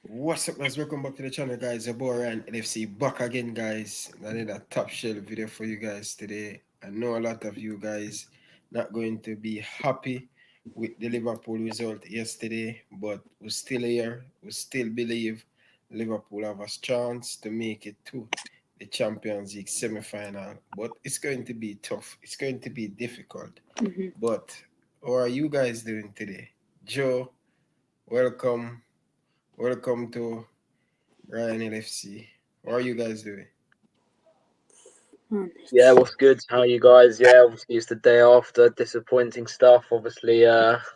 What's up, guys? Welcome back to the channel, guys. Your boy Ryan LFC back again, guys. I did a top shelf video for you guys today. I know a lot of you guys not going to be happy with the Liverpool result yesterday, but we're still here. We still believe Liverpool have a chance to make it to the Champions League semi-final. But it's going to be tough. It's going to be difficult. But how are you guys doing today? Joe, welcome. Welcome to Ryan LFC. How are you guys doing? Yeah, what's good? How are you guys? Yeah, obviously it's the day after. Disappointing stuff. Obviously,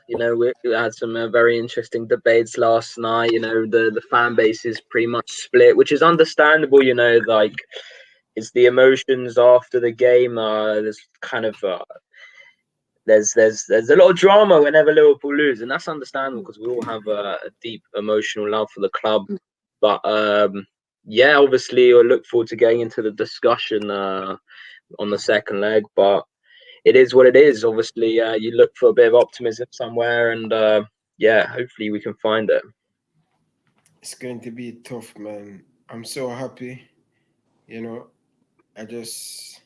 we had some very interesting debates last night. The fan base is pretty much split, which is understandable. Like it's the emotions after the game. There's kind of there's a lot of drama whenever Liverpool lose, and that's understandable because we all have a deep emotional love for the club. But yeah, obviously, I look forward to getting into the discussion on the second leg. But it is what it is. Obviously, you look for a bit of optimism somewhere, and yeah, hopefully we can find it. It's going to be tough, man. I'm so happy. You know, I just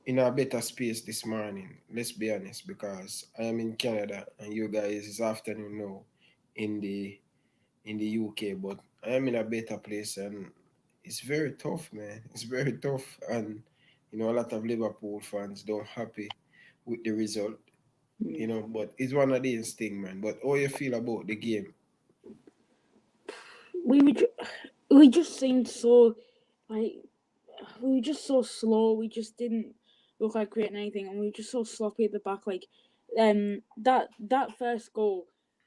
in a better space this morning. Let's be honest, because I am in Canada and you guys is afternoon now in the UK, but I am in a better place and it's very tough, man. It's very tough, and a lot of Liverpool fans don't happy with the result. But it's one of these things, man. But how you feel about the game? we were ju- we just seemed so like we were just so slow. We just didn't look like creating anything, and we were just so sloppy at the back. That first goal,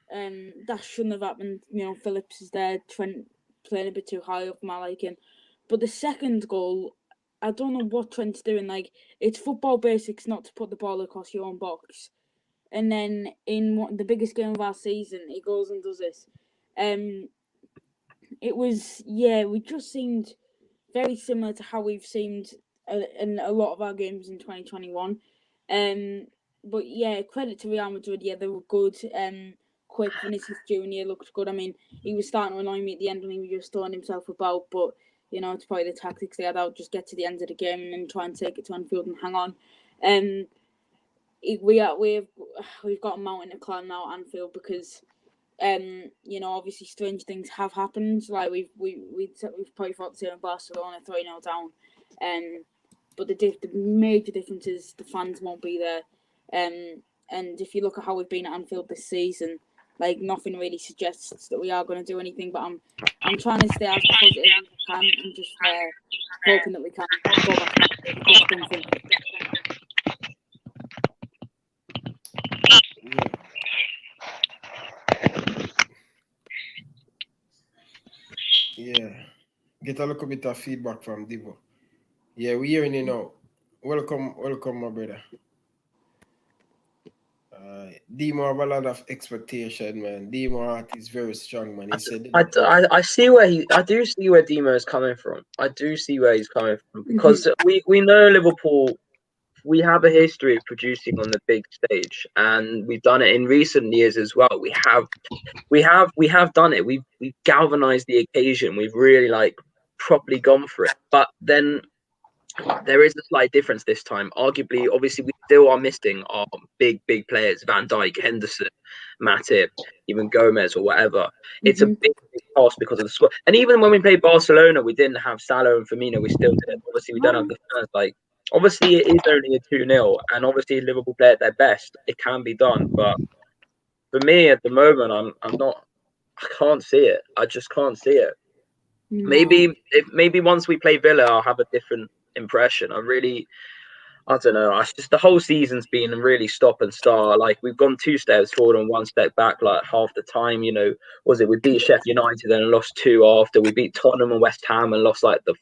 that shouldn't have happened. Phillips is there, Trent playing a bit too high up my liking. But the second goal, I don't know what Trent's doing. Like, it's football basics not to put the ball across your own box. And then in the biggest game of our season, he goes and does this. It was, we just seemed very similar to how we've seemed in a lot of our games in 2021. But yeah, credit to Real Madrid. Yeah, they were good. Quick, Vinicius Junior looked good. I mean, he was starting to annoy me at the end when he was just throwing himself about. But it's probably the tactics they had out. Just get to the end of the game and then try and take it to Anfield and hang on. Um, we've got a mountain to climb now at Anfield because obviously strange things have happened. Like we've probably thought the same in Barcelona 3-0 down. But the major difference is the fans won't be there. And if you look at how we've been at Anfield this season, like nothing really suggests that we are going to do anything. But I'm trying to stay as positive as I can and just hoping that we can go back and get something. Yeah. Get a little bit of feedback from Divo. Yeah, we hearing you now. Welcome, my brother. Demo have a lot of expectation, man. Demo heart is very strong, man. He said, I see where I do see where Demo is coming from. I do see where he's coming from because we know Liverpool. We have a history of producing on the big stage, and we've done it in recent years as well. We have done it. We've galvanized the occasion. We've really properly gone for it. But then there is a slight difference this time. Arguably, obviously, we still are missing our big players: Van Dijk, Henderson, Matip, even Gomez or whatever. It's a big task because of the squad. And even when we played Barcelona, we didn't have Salah and Firmino. We still did. Obviously, we don't have the fans. Obviously, it is only a 2-0, and obviously Liverpool play at their best. It can be done, but for me at the moment, I'm not. I can't see it. I just can't see it. No. Maybe once we play Villa, I'll have a different impression. I don't know. It's just the whole season's been really stop and start. Like we've gone 2 steps forward and 1 step back, like half the time. Was it we beat Sheffield United and lost 2 after? We beat Tottenham and West Ham and lost like the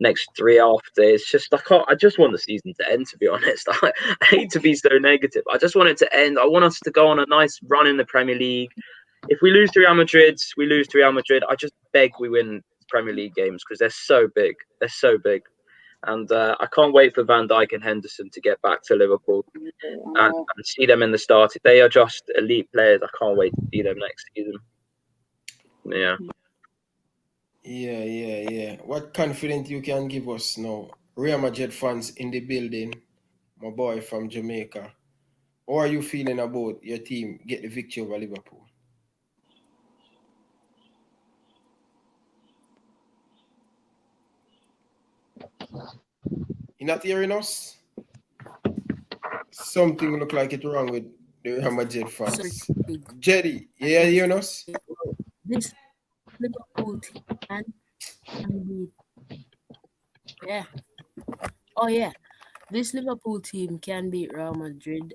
next 3 after. It's just I just want the season to end, to be honest. I hate to be so negative. I just want it to end. I want us to go on a nice run in the Premier League. If we lose to Real Madrid, we lose to Real Madrid. I just beg we win Premier League games because they're so big. They're so big. And I can't wait for Van Dijk and Henderson to get back to Liverpool and see them in the start. They are just elite players. I can't wait to see them next season. Yeah. Yeah. What confidence you can give us now? Real Madrid fans in the building, my boy from Jamaica. How are you feeling about your team get the victory over Liverpool? You not hearing us? Something look like it wrong with the Real Madrid Sorry, fans. big. Jetty, I yeah, can hearing say us? this Liverpool team can beat. Yeah. Oh yeah. This Liverpool team can beat Real Madrid.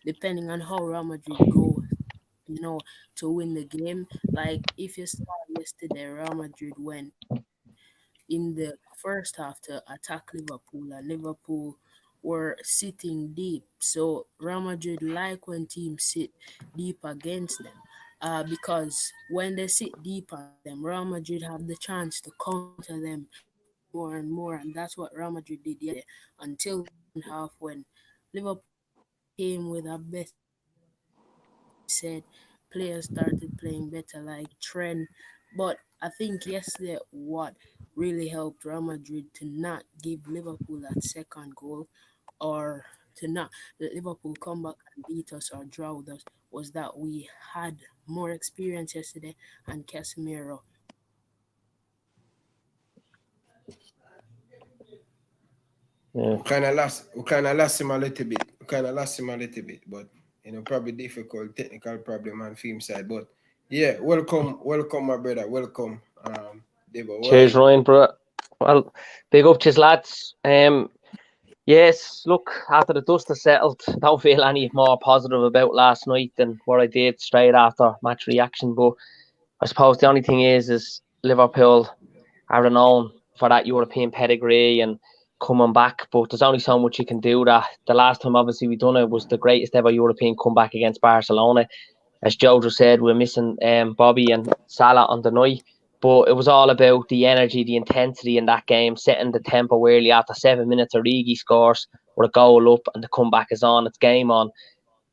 Depending on how Real Madrid go, to win the game. Like if you saw yesterday, Real Madrid went in the first half to attack Liverpool, and Liverpool were sitting deep. So Real Madrid like when teams sit deep against them. Because when they sit deep against them, Real Madrid have the chance to counter them more and more, and that's what Real Madrid did yesterday until the second half when Liverpool came with a better game. Like Klopp said, players started playing better, like Trent. But I think yesterday what really helped Real Madrid to not give Liverpool that second goal, or to not let Liverpool come back and beat us or draw with us, was that we had more experience yesterday, and Casemiro Yeah. We kind of lost him a little bit. But probably difficult technical problem on film side. But yeah, welcome, my brother, welcome, Debo. How are Cheers, you? Ryan, bro. Well, big up to his lads. Yes, look, after the dust has settled, don't feel any more positive about last night than what I did straight after match reaction. But I suppose the only thing is Liverpool are renowned for that European pedigree and coming back. But there's only so much you can do. That the last time, obviously, we done it was the greatest ever European comeback against Barcelona. As Jojo said, we're missing Bobby and Salah on the night. But it was all about the energy, the intensity in that game, setting the tempo early. After 7 minutes, Origi scores with a goal up, and the comeback is on. It's game on,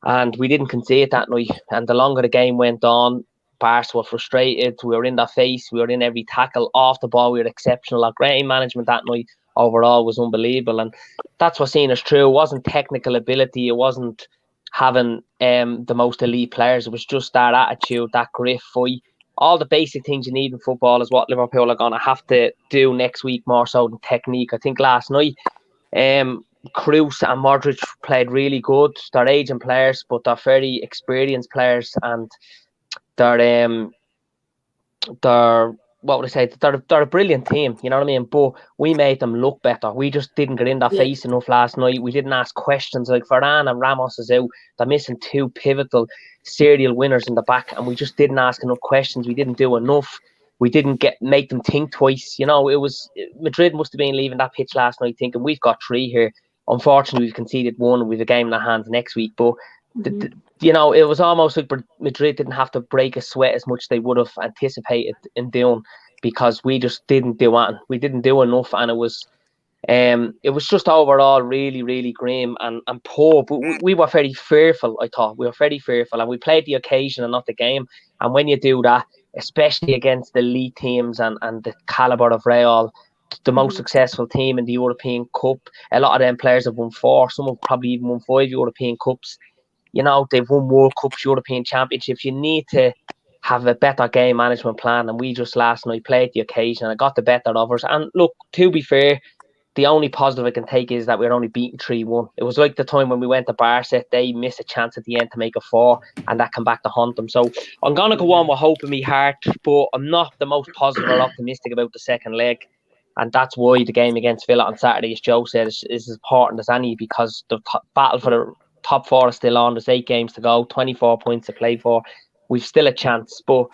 and we didn't concede that night. And the longer the game went on, Barca were frustrated. We were in their face. We were in every tackle off the ball. We were exceptional. Our game management that night overall was unbelievable, and that's what seen us through. It wasn't technical ability. It wasn't having the most elite players. It was just that attitude, that grit, fight. All the basic things you need in football is what Liverpool are going to have to do next week more so than technique. I think last night Kroos and Modric played really good. They're aging players, but they're very experienced players, and they're they're what would I say? They're a brilliant team. You know what I mean? But we made them look better. We just didn't get in their Yeah. face enough last night. We didn't ask questions. Like Varane and Ramos is out. They're missing two pivotal serial winners in the back, and we just didn't ask enough questions. We didn't do enough. We didn't make them think twice. It was Madrid must have been leaving that pitch last night thinking we've got three here. Unfortunately, we've conceded one. We've a game in our hands next week, but Mm-hmm. it was almost like Madrid didn't have to break a sweat as much as they would have anticipated in doing, because we just didn't do it. We didn't do enough, and it was just overall really, really grim and poor. But we were very fearful. I thought we were very fearful, and we played the occasion and not the game. And when you do that, especially against the elite teams and the caliber of Real, the most Mm-hmm. successful team in the European Cup, a lot of them players have won four. Some have probably even won five European Cups. They've won World Cups, European Championships. You need to have a better game management plan. And we just last night played the occasion and got the better of us. And look, to be fair, the only positive I can take is that we're only beaten 3-1. It was like the time when we went to Barca, they missed a chance at the end to make a four, and that came back to haunt them. So I'm going to go on with hope in my heart, but I'm not the most positive or optimistic about the second leg. And that's why the game against Villa on Saturday, as Joe said, is as important as any, because the battle for Yeah. the top four is still on. There's 8 games to go, 24 points to play for. We've still a chance, but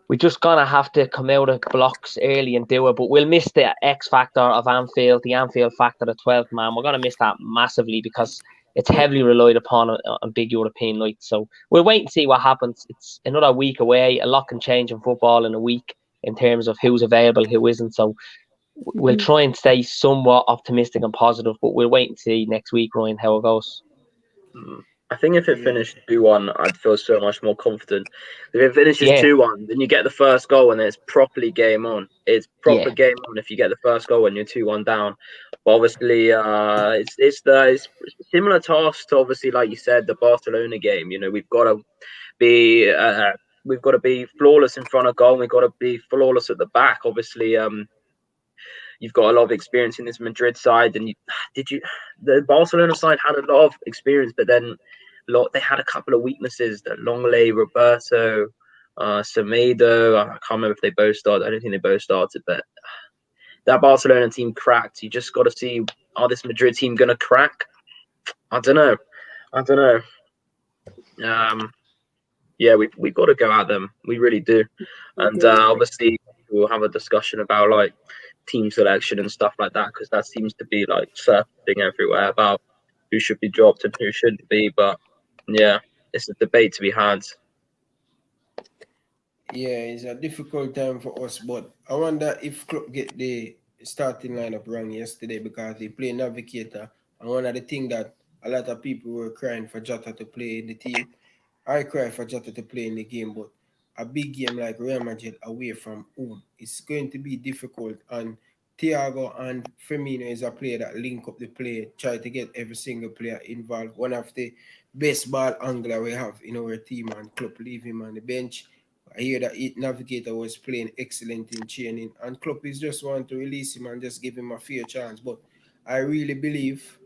we're just gonna have to come out of blocks early and do it. But we'll miss the X factor of Anfield, the Anfield factor, the 12th man. We're gonna miss that massively because it's Yeah. heavily relied upon on big European nights. So we'll wait and see what happens. It's another week away. A lot can change in football in a week in terms of who's available, who isn't. So we'll Mm-hmm. try and stay somewhat optimistic and positive, but we'll wait and see next week, Ryan, how it goes. I think if it finished 2-1, I'd feel so much more confident. If it finishes 2-1, then you get the first goal and it's properly game on. It's proper game on if you get the first goal when you're 2-1 down. But obviously, it's similar task to obviously, like you said, the Barcelona game. You know, we've got to be flawless in front of goal. And we've got to be flawless at the back. Obviously, you've got a lot of experience in this Madrid side, and the Barcelona side had a lot of experience, but then they had a couple of weaknesses. The Longley, Roberto, Semedo. I can't remember if they both started. I don't think they both started, but that Barcelona team cracked. You just got to see, are this Madrid team going to crack? I don't know. Yeah, we've got to go at them. We really do. And obviously, we'll have a discussion about like team selection and stuff like that, because that seems to be like surfacing everywhere about who should be dropped and who shouldn't be. But yeah, it's a debate to be had. Yeah, it's a difficult time for us, but I wonder if Klopp get the starting lineup wrong yesterday because they play Navigator, and one of the things that a lot of people were crying for Jota to play in the team. I cry for Jota to play in the game, but a big game like Real Madrid away from home, it's going to be difficult. And Thiago and Firmino is a player that link up the play, try to get every single player involved. One of the best ball angler we have in our team, and Klopp leave him on the bench. I hear that Navigator was playing excellent in training, and Klopp is just want to release him and just give him a fair chance. But I really believe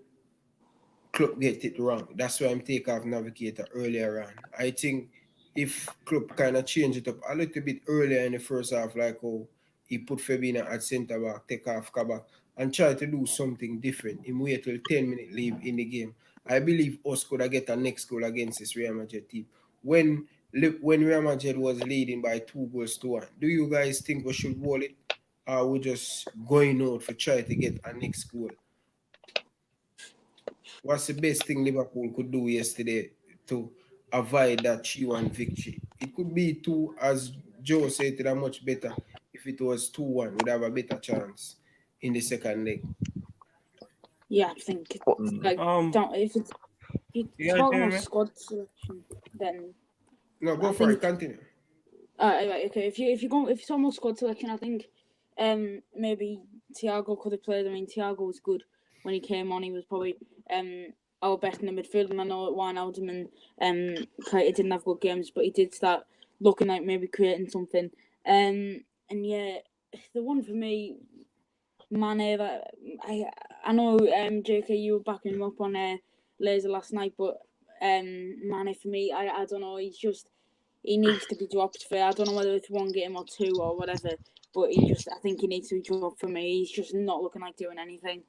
Klopp get it wrong. That's why I'm taking off Navigator earlier on. I think if Klopp kind of change it up a little bit earlier in the first half, like how he put Fabinho at centre back, take off Kabak, and try to do something different. Him wait till 10-minute leave in the game. I believe us could get a next goal against this Real Madrid team. When Real Madrid was leading by 2-1, do you guys think we should wall it? Or we just going out for try to get a next goal? What's the best thing Liverpool could do yesterday to avoid that 3-1 victory? It could be 2, as Joe said, it much better if it was 2-1. We'd have a better chance in the second leg. Yeah, I think if it's talking about squad selection, then no, go for it. Continue. Right, okay. If it's almost squad selection, I think maybe Thiago could have played. I mean, Thiago was good when he came on. He was probably our best in the midfield, and I know Wijnaldum and Keita didn't have good games, but he did start looking like maybe creating something. And yeah, the one for me, Mane. That I know JK, you were backing him up on Laser last night, but Mane for me, I don't know. He needs to be dropped for. I don't know whether it's one game or two or whatever, but I think he needs to be dropped for me. He's just not looking like doing anything.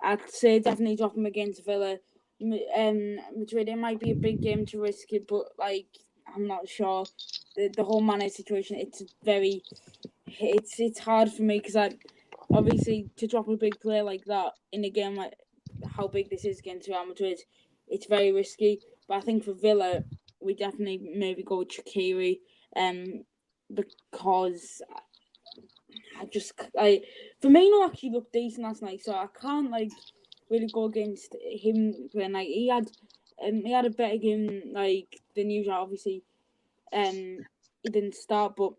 I'd say definitely drop him against Villa. Madrid, it might be a big game to risk it, but like I'm not sure. The whole Mane situation, it's hard for me because I obviously to drop a big player like that in a game like how big this is against Real Madrid, it's very risky. But I think for Villa, we definitely maybe go with Shaqiri, because Firmino actually looked decent last night, so I can't really go against him playing. Like he had a better game than usual. Obviously, he didn't start, but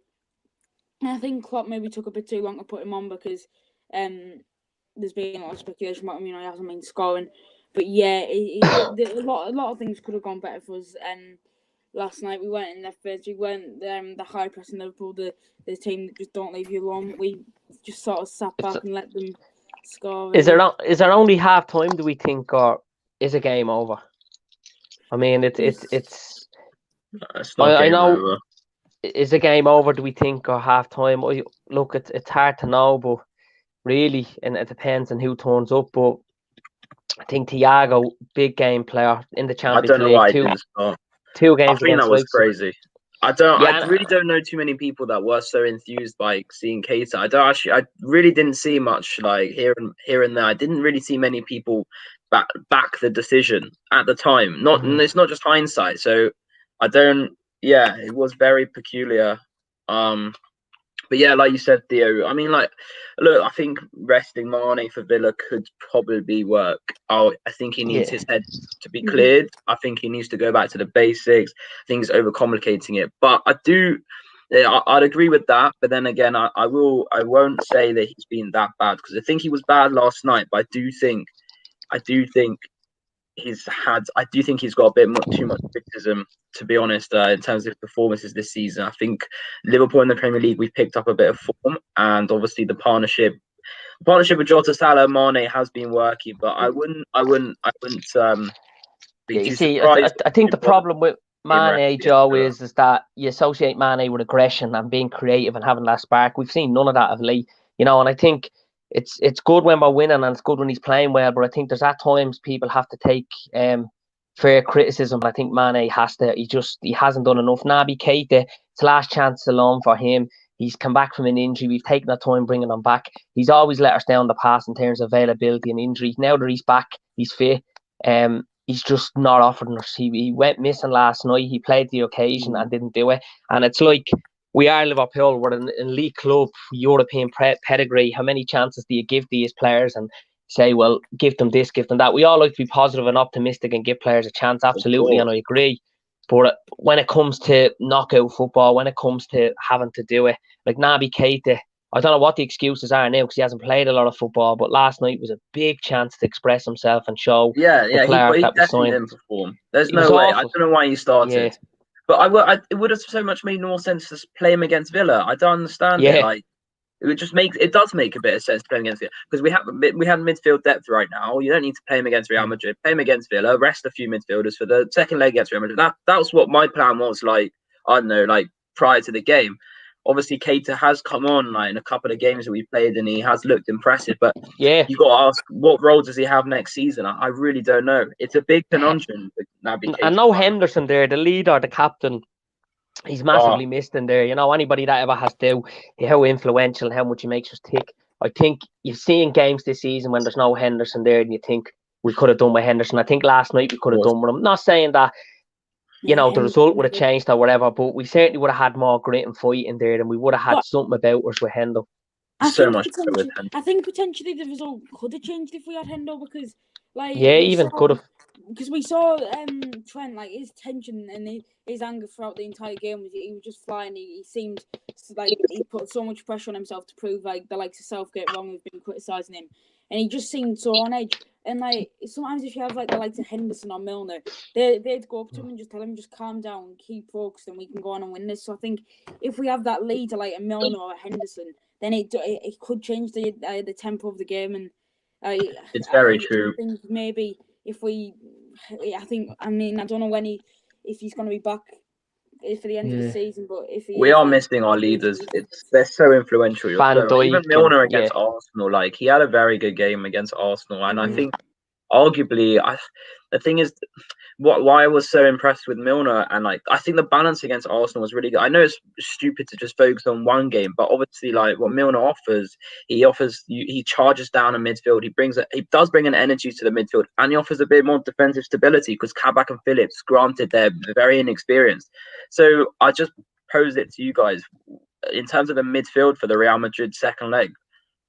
I think Klopp maybe took a bit too long to put him on because there's been a lot of speculation about him. He hasn't been scoring, but yeah, a lot of things could have gone better for us. Last night we weren't in their face. We weren't the high pressing Liverpool, the team that just don't leave you alone. We just sort of sat back and let them score. Is there only half time, do we think, or is a game over? I mean, it's not I know over. Is a game over, do we think, or half time? Look, it's hard to know, but really, and it depends on who turns up. But I think Thiago, big game player in the Champions League. I don't know why he didn't start. 2 games I think that was crazy. I really don't know too many people that were so enthused by seeing Keita. I really didn't see much here and there. I didn't really see many people back the decision at the time. It's not just hindsight. So I don't. Yeah, it was very peculiar. But But yeah, like you said, Theo, I mean, like, look, I think resting Mane for Villa could probably work. I think he needs his head to be cleared. I think he needs to go back to the basics. I think he's overcomplicating it. But I'd agree with that. But then again, I won't say that he's been that bad, because I think he was bad last night. But I do think he's got a bit too much criticism, to be honest, in terms of performances this season. I think Liverpool in the Premier League, we've picked up a bit of form, and obviously the partnership with Jota, Salah, Mane has been working. But I wouldn't be too surprised. I think the problem with Mane, Joe, is that you associate Mane with aggression and being creative and having that spark. We've seen none of that of late, and I think it's good when we're winning and it's good when he's playing well, but I think there's at times people have to take fair criticism. I think Mane has to. He hasn't done enough. Naby Keita, it's last chance alone for him. He's come back from an injury. We've taken our time bringing him back. He's always let us down the past in terms of availability and injury. Now that he's back, he's fit. He's just not offering us. He went missing last night. He played the occasion and didn't do it. And it's like, we are Liverpool. We're an elite club, European pedigree. How many chances do you give these players and say, well, give them this, give them that? We all like to be positive and optimistic and give players a chance. Absolutely, and I agree. But when it comes to knockout football, when it comes to having to do it, like Naby Keita, I don't know what the excuses are now because he hasn't played a lot of football, but last night was a big chance to express himself and show he definitely didn't perform. There's no way. Awful. I don't know why he started. Yeah. But it would have so much made more sense to play him against Villa. I don't understand it. Like, it does make a bit of sense to play him against Villa, because we have midfield depth right now. You don't need to play him against Real Madrid. Play him against Villa. Rest a few midfielders for the second leg against Real Madrid. That was what my plan was. Like, I don't know, like prior to the game. Obviously, Keita has come on in a couple of games that we played, and he has looked impressive. But you got to ask, what role does he have next season? I really don't know. It's a big conundrum. And no Henderson there, the leader, the captain. He's massively missed in there. Anybody that ever has to, how influential and how much he makes us tick. I think you've seen games this season when there's no Henderson there, and you think we could have done with Henderson. I think last night we could have done with him. Not saying that the result would have changed or whatever, but we certainly would have had more grit and fight in there, and we would have had something about us with Hendo. I think potentially the result could have changed if we had Hendo, because could have. Because we saw Trent, his tension and his anger throughout the entire game, he was just flying. He seemed like he put so much pressure on himself to prove the likes of Southgate wrong, who've been criticising him, and he just seemed so on edge. And sometimes if you have the likes of Henderson or Milner, they'd go up to him and just tell him, just calm down, keep focused, and we can go on and win this. So I think if we have that leader like a Milner or a Henderson, then it could change the tempo of the game. And it's very true. I think maybe if I don't know if he's going to be back for the end of the season, but if we are missing our leaders, they're so influential. Even Milner against Arsenal, he had a very good game against Arsenal, and I think arguably, the thing is, why I was so impressed with Milner, and I think the balance against Arsenal was really good. I know it's stupid to just focus on one game, but obviously, what Milner offers, he charges down a midfield. He does bring an energy to the midfield, and he offers a bit more defensive stability, because Kabak and Phillips, granted, they're very inexperienced. So I just pose it to you guys, in terms of the midfield for the Real Madrid second leg,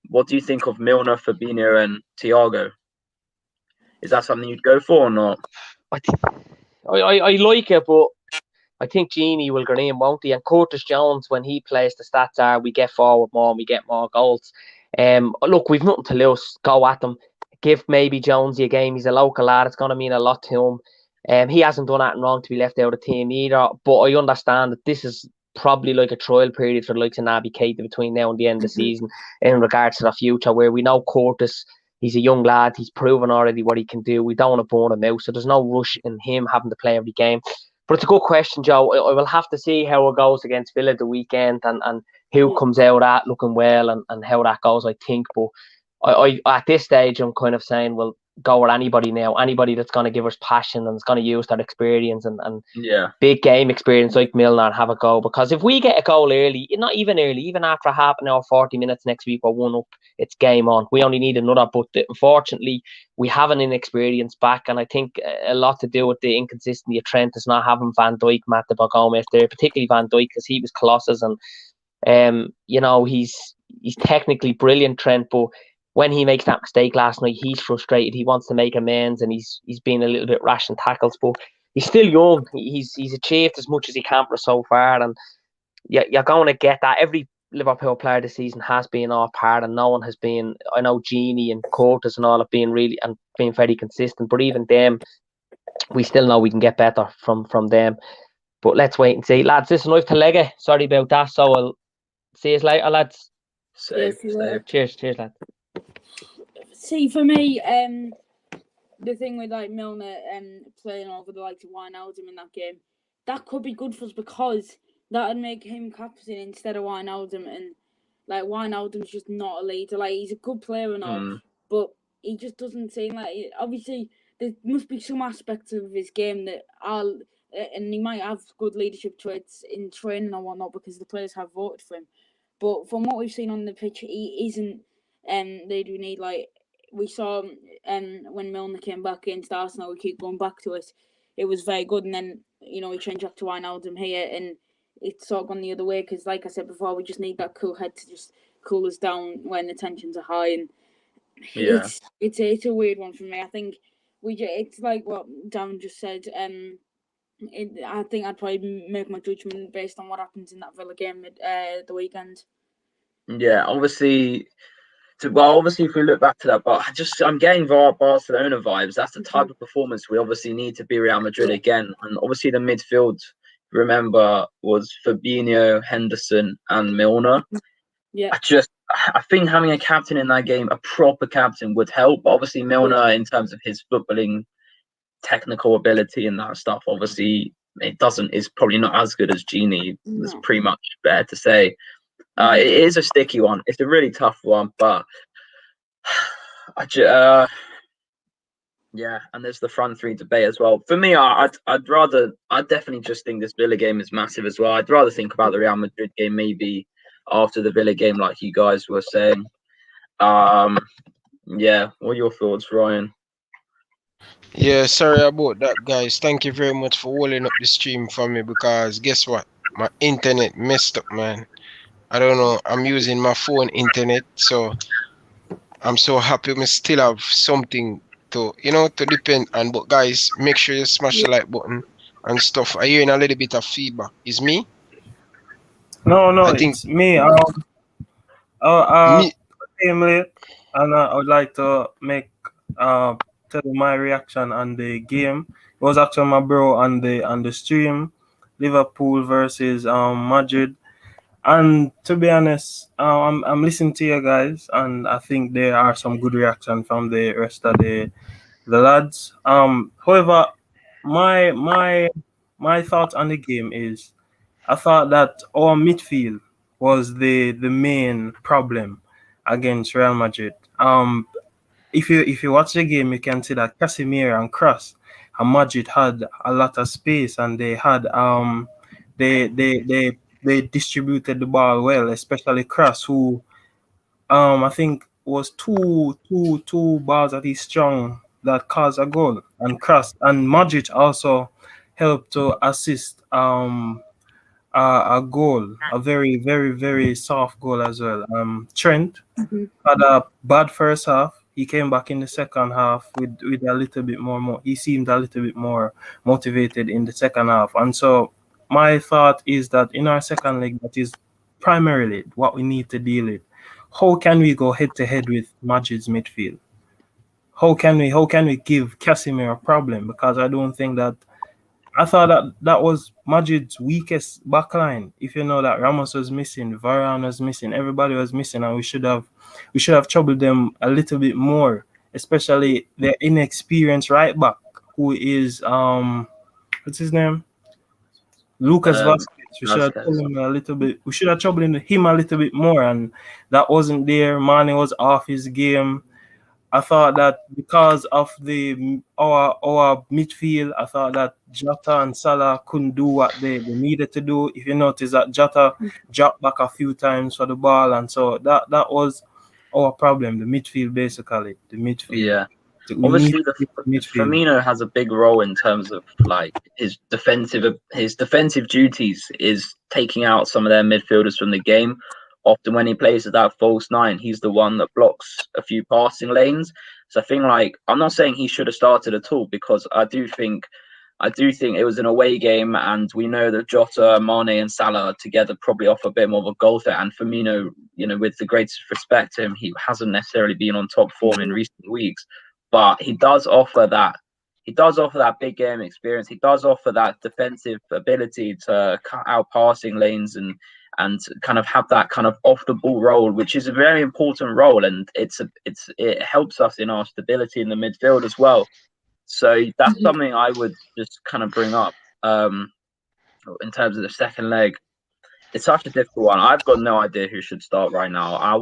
what do you think of Milner, Fabinho, and Thiago? Is that something you'd go for or not? I like it, but I think Gini will get in, won't he? And Curtis Jones, when he plays, the stats are we get forward more and we get more goals. Look, we've nothing to lose. Go at them. Give maybe Jonesy a game. He's a local lad. It's going to mean a lot to him. He hasn't done anything wrong to be left out of the team either. But I understand that this is probably a trial period for the likes of Naby Keita between now and the end of the season in regards to the future, where we know Curtis, he's a young lad. He's proven already what he can do. We don't want to burn him out, so there's no rush in him having to play every game. But it's a good question, Joe. I will have to see how it goes against Villa the weekend, and who comes out at looking well, and how that goes, I think. But I at this stage, I'm kind of saying, well, go with anybody now. Anybody that's going to give us passion and is going to use that experience and big game experience like Milner, and have a go. Because if we get a goal early, not even early, even after half an hour, 40 minutes next week, we're 1 up, it's game on. We only need another. But unfortunately, we have an inexperienced back, and I think a lot to do with the inconsistency of Trent is not having Van Dijk, Matip or Gomez there, particularly Van Dijk, because he was colossus, and You know, he's technically brilliant, Trent, but when he makes that mistake last night, he's frustrated. He wants to make amends, and he's been a little bit rash in tackles. But he's still young. He's achieved as much as he can for so far, and you're going to get that. Every Liverpool player this season has been off par, and no one has been. I know Genie and Curtis and all have been been very consistent, but even them, we still know we can get better from them. But let's wait and see, lads. Listen, I've to leg it. Sorry about that. So I'll see you later, lads. Safe. Cheers, lads. See, for me, the thing with like Milner playing over the likes of Wijnaldum in that game, that could be good for us because that would make him captain instead of Wijnaldum, and like Wijnaldum's just not a leader. Like, he's a good player and all, but he just doesn't seem like it. Obviously there must be some aspects of his game that are, and he might have good leadership traits in training and whatnot because the players have voted for him. But from what we've seen on the pitch, he isn't. They do need, like we saw when Milner came back against Arsenal. We keep going back to it. It was very good, and then he changed back to Wijnaldum here, and it's sort of gone the other way because, like I said before, we just need that cool head to just cool us down when the tensions are high. And it's a weird one for me. I think it's like what Darren just said. I think I'd probably make my judgment based on what happens in that Villa game the weekend. Yeah, obviously. Obviously, if we look back to that, but I'm getting Barcelona vibes. That's the type of performance we obviously need to be Real Madrid again. And obviously, the midfield, remember, was Fabinho, Henderson, and Milner. Yeah. I think having a captain in that game, a proper captain, would help. But obviously, Milner, in terms of his footballing technical ability and that stuff, obviously, is probably not as good as Genie. No. It's pretty much fair to say. It is a sticky one. It's a really tough one, but and there's the front three debate as well. For me, I definitely just think this Villa game is massive as well. I'd rather think about the Real Madrid game maybe after the Villa game, like you guys were saying. What are your thoughts, Ryan? Yeah, sorry about that, guys. Thank you very much for holding up the stream for me because guess what? My internet messed up, man. I don't know. I'm using my phone internet, so I'm so happy we still have something to depend on. But guys, make sure you smash the like button and stuff. I'm hearing a little bit of feedback. Is me? No, it's me. I came late, and I would like to tell you my reaction on the game. It was actually my bro on the stream, Liverpool versus Madrid. And to be honest, I'm listening to you guys, and I think there are some good reaction from the rest of the lads. However, my thought on the game is, I thought that our midfield was the main problem against Real Madrid. If you watch the game, you can see that Casemiro and Kroos and Madrid had a lot of space, and they had they distributed the ball well, especially Kroos, who I think was two balls that he strung that caused a goal, and Kroos and Madrid also helped to assist a goal, a very, very, very soft goal as well. Trent had a bad first half. He came back in the second half with a little bit more. He seemed a little bit more motivated in the second half, and so my thought is that in our second leg, that is primarily what we need to deal with. How can we go head to head with Madrid's midfield? How can we give Casemiro a problem? Because I don't think that. I thought that was Madrid's weakest backline. If you know that Ramos was missing, Varane was missing, everybody was missing, and we should have troubled them a little bit more, especially their inexperienced right back, who is what's his name? Lucas Vazquez. We should have troubled him a little bit. We should have troubled him a little bit more, and that wasn't there. Mane was off his game. I thought that because of our midfield, I thought that Jota and Salah couldn't do what they needed to do. If you notice that Jota dropped back a few times for the ball, and so that was our problem, the midfield basically. The midfield. Yeah. Obviously, midfield. Firmino has a big role in terms of like his defensive duties is taking out some of their midfielders from the game. Often when he plays as that false nine, he's the one that blocks a few passing lanes. So I think like I'm not saying he should have started at all, because I do think it was an away game, and we know that Jota, Mane, and Salah together probably offer a bit more of a goal threat. And Firmino, with the greatest respect to him, he hasn't necessarily been on top form in recent weeks, but he does offer that. He does offer that big game experience. He does offer that defensive ability to cut out passing lanes and kind of have that kind of off the ball role, which is a very important role, and it helps us in our stability in the midfield as well. So that's something I would just kind of bring up in terms of the second leg. It's such a difficult one. I've got no idea who should start right now. I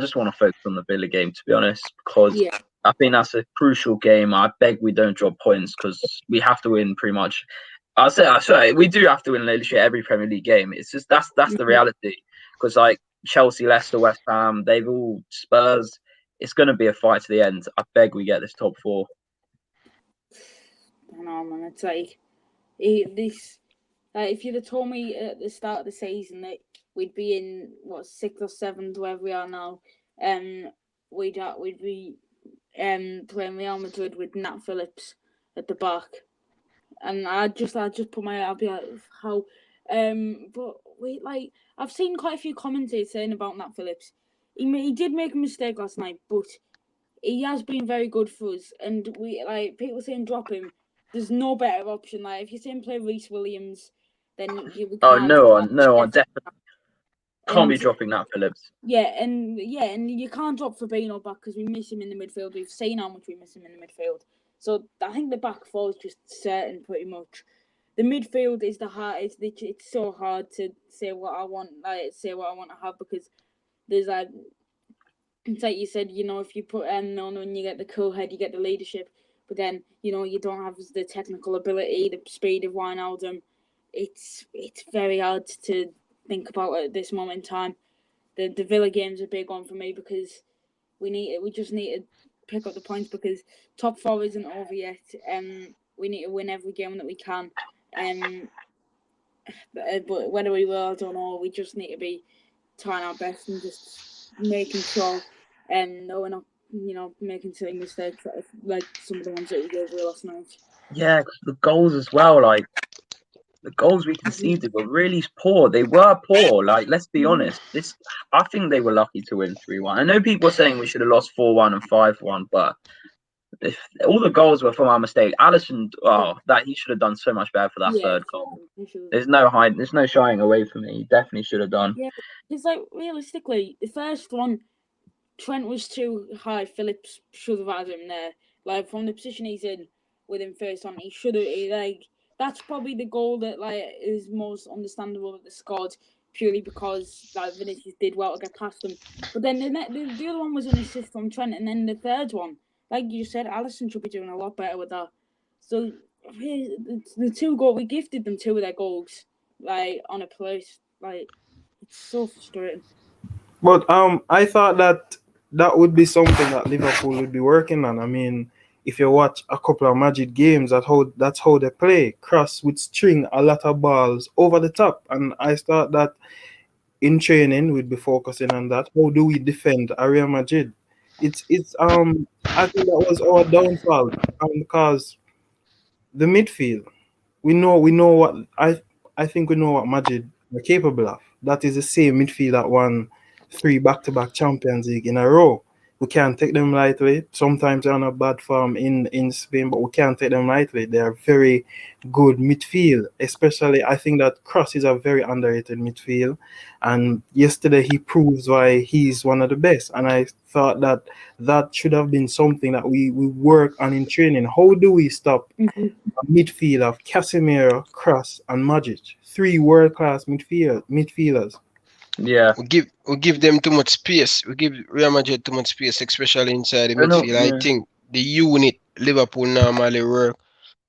just want to focus on the Villa game, to be honest, because I think that's a crucial game. I beg we don't drop points, because we have to win pretty much. I say we do have to win literally every Premier League game. It's just that's the reality, because like Chelsea, Leicester, West Ham, they've all Spurs. It's going to be a fight to the end. I beg we get this top four. I know, man. It's like if you'd have told me at the start of the season that we'd be in 6th or 7th, wherever we are now, we'd be playing Real Madrid with Nat Phillips at the back, and I'd just put I'd be like, how, but I've seen quite a few commentators saying about Nat Phillips. He did make a mistake last night, but he has been very good for us, and we people saying drop him. There's no better option. Like if you're saying play Reece Williams, then you can't. No one definitely can't be dropping Nat Phillips. Yeah, and you can't drop Fabinho back, because we miss him in the midfield. We've seen how much we miss him in the midfield. So I think the back four is just certain, pretty much. The midfield is the hardest. It's so hard to say what I want. To have, because there's it's like you said, if you put Milner and you get the cool head, you get the leadership. But then, you don't have the technical ability, the speed of Wijnaldum. It's very hard to think about at this moment in time. The Villa game's a big one for me, because we just need to pick up the points, because top four isn't over yet. We need to win every game that we can. But whether we will, I don't know. We just need to be trying our best and just making sure no, we're not making silly mistakes like some of the ones that we gave last night. Yeah, the goals as well. Like the goals we conceded were really poor. They were poor. Like, let's be honest. I think they were lucky to win 3-1. I know people are saying we should have lost 4-1 and 5-1, but if all the goals were from our mistake. Alisson, he should have done so much better for that third goal. There's no shying away from it. He definitely should have done. Yeah, it's like realistically, the first one, Trent was too high. Phillips should have had him there. Like from the position he's in with him first on, he should have. That's probably the goal that is most understandable that they scored, purely because Vinicius did well to get past them. But then the other one was an assist from Trent, and then the third one, like you said, Alisson should be doing a lot better with that. So the two goals, we gifted them two of their goals, on a place. It's so frustrating. But I thought that would be something that Liverpool would be working on. I mean, if you watch a couple of Madrid games, that's how they play. Kroos would string a lot of balls over the top, and I thought that in training we'd be focusing on that. How do we defend Real Madrid? It's I think that was our downfall, because the midfield, we know what I think we know what Madrid are capable of. That is the same midfield that won 3 back-to-back Champions League in a row. We can't take them lightly. Sometimes they're on a bad form in Spain, but we can't take them lightly. They are very good midfield. Especially, I think that Kroos is a very underrated midfield. And yesterday he proves why he's one of the best. And I thought that should have been something that we work on in training. How do we stop a midfield of Casemiro, Kroos, and Modric? 3 world-class midfielders. Yeah, we give them too much space. We give Real Madrid too much space, especially inside the midfield. I think the unit Liverpool normally work,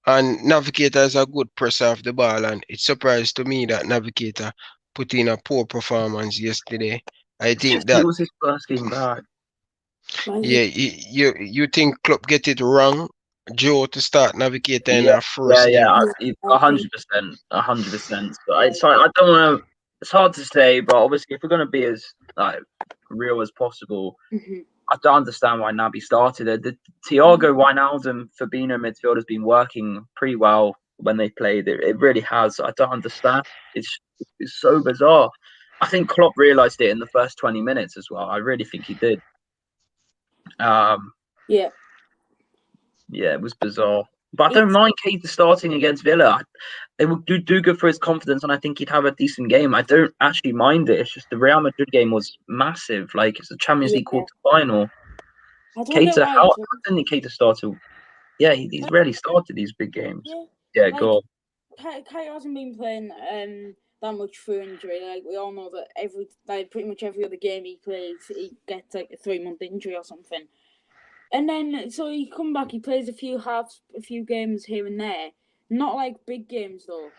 and Navigator is a good presser of the ball, and it surprised to me that Navigator put in a poor performance yesterday. I think that it was his first game back. Like, Yeah, you think Klopp get it wrong, Joe, to start navigating Yeah, our first game? I think 100%, 100%. But it's like, I don't want to. It's hard to say, but obviously, if we're going to be as like real as possible, mhm. I don't understand why Naby started it. The Thiago, Wijnaldum, Fabinho midfield has been working pretty well when they played. It really has. I don't understand. It's so bizarre. I think Klopp realised it in the first 20 minutes as well. I really think he did. Yeah. Yeah, it was bizarre. But I don't mind Keita starting against Villa. It would do good for his confidence, and I think he'd have a decent game. I don't actually mind it. It's just the Real Madrid game was massive. Like, it's a Champions League Yeah. quarter final. I don't get Keita, why. how didn't Keita start to? Yeah, he's rarely started these big games. Yeah. Yeah, Like, go on. Kai hasn't been playing that much through injury. Like, we all know that pretty much every other game he plays, he gets like a 3-month injury or something. And then so he come back, he plays a few games here and there, not like big games though.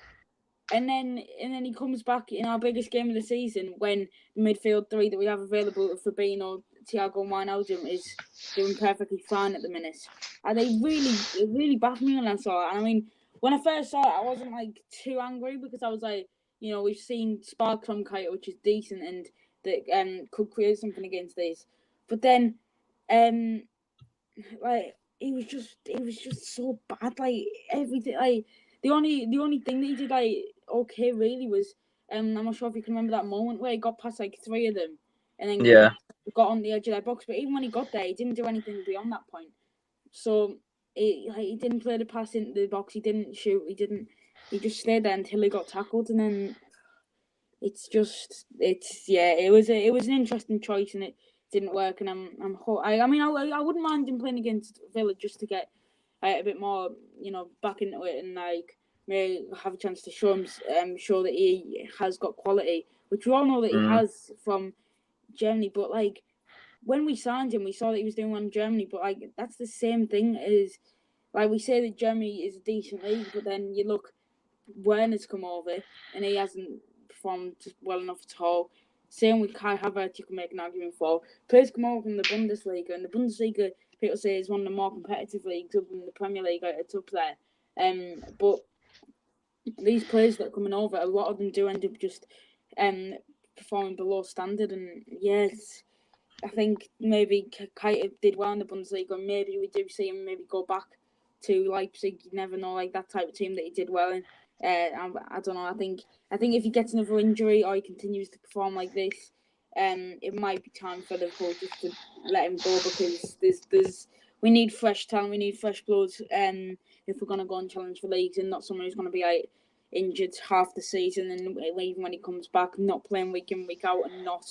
And then he comes back in our biggest game of the season when the midfield three that we have available, Fabinho, Thiago, and Wijnaldum, is doing perfectly fine at the minute. And it really baffled me when I saw it. And I mean, when I first saw it, I wasn't like too angry because I was like, you know, we've seen sparks from Kaito, which is decent and that could create something against this. But then, like it was just so bad. Like everything, like the only thing that he did like okay really was I'm not sure if you can remember that moment where he got past like 3 of them and then Yeah, got on the edge of their box. But even when he got there, he didn't do anything beyond that point. So he didn't play the pass into the box. He didn't shoot. He just stayed there until he got tackled, and then it was an interesting choice, and it didn't work. And I mean I wouldn't mind him playing against Villa just to get a bit more, you know, back into it and like maybe have a chance to show that he has got quality, which we all know that he has from Germany. But like when we signed him, we saw that he was doing well in Germany. But like that's the same thing as like we say that Germany is a decent league, but then you look, Werner's come over and he hasn't performed well enough at all. Same with Kai Havertz, you can make an argument for. Players come over from the Bundesliga, and the Bundesliga, people say, is one of the more competitive leagues other than the Premier League. It's up there. But these players that are coming over, a lot of them do end up just performing below standard. And yes, I think maybe Kai did well in the Bundesliga, and maybe we do see him maybe go back to Leipzig. You never know, like that type of team that he did well in. I don't know. I think if he gets another injury or he continues to perform like this, it might be time for Liverpool just to let him go, because we need fresh talent, we need fresh blood. If we're gonna go and challenge for leagues, and not someone who's gonna be like injured half the season, and even when he comes back, not playing week in week out and not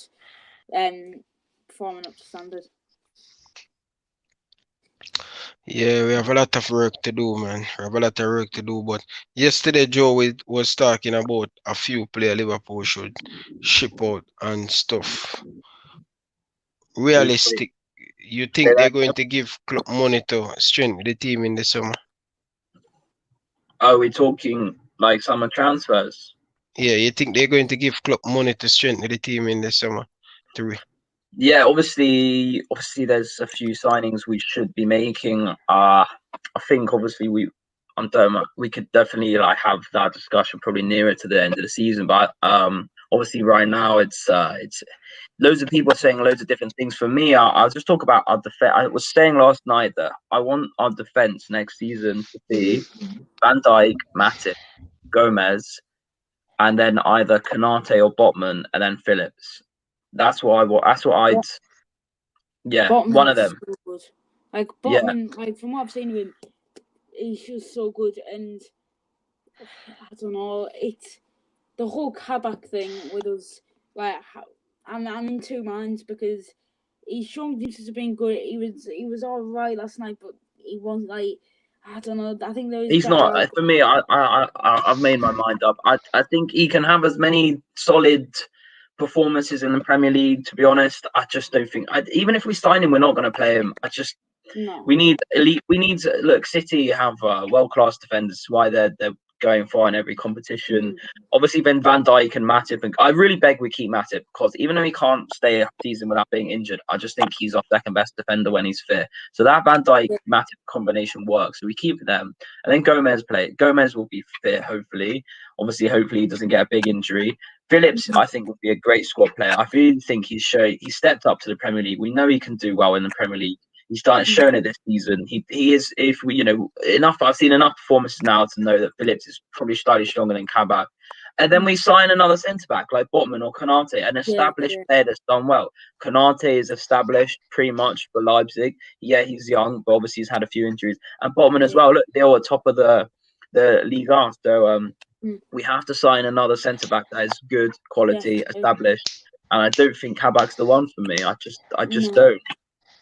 performing up to standard. Yeah, we have a lot of work to do, man. We have a lot of work to do. But yesterday, Joe was talking about a few players Liverpool should ship out and stuff. Realistic. You think they're going to give Klopp money to strengthen the team in the summer? Are we talking like summer transfers? Yeah, you think they're going to give Klopp money to strengthen the team in the summer? Yeah, obviously, there's a few signings we should be making. I think obviously we could definitely like have that discussion probably nearer to the end of the season. But obviously right now it's loads of people are saying loads of different things. For me, I'll just talk about our defense. I was saying last night that I want our defense next season to be Van Dijk, Matip, Gomez, and then either Konate or Botman, and then Phillips. That's what I want. That's what I'd. Yeah, Botman one of them. So good. Like Botman, like from what I've seen of him, he's just so good. And I don't know, it's the whole Kabak thing with us. Like, I'm in two minds, because he's shown glimpses of being good. He was all right last night, but he wasn't like, I don't know. I think there is. He's not for me. I've made my mind up. I think he can have as many solid performances in the Premier League. To be honest, I just don't think. Even if we sign him, we're not going to play him. No. We need elite. We need look. City have world class defenders. Why they're going far in every competition. Obviously, then Van Dijk and Matip, and I really beg we keep Matip, because even though he can't stay a season without being injured, I just think he's our second best defender when he's fit. So that Van Dijk Matip combination works. So we keep them, and then Gomez will be fit, hopefully. Obviously, hopefully he doesn't get a big injury. Phillips, I think, would be a great squad player. I really think he stepped up to the Premier League. We know he can do well in the Premier League. He's started showing it this season. He is, if we, I've seen enough performances now to know that Phillips is probably slightly stronger than Kabak. And then we sign another centre back like Botman or Konate, an established player that's done well. Konate is established pretty much for Leipzig. Yeah, he's young, but obviously he's had a few injuries. And Botman as well. Look, they are at top of the league. So we have to sign another centre back that is good quality, established. And I don't think Kabak's the one for me. I just don't.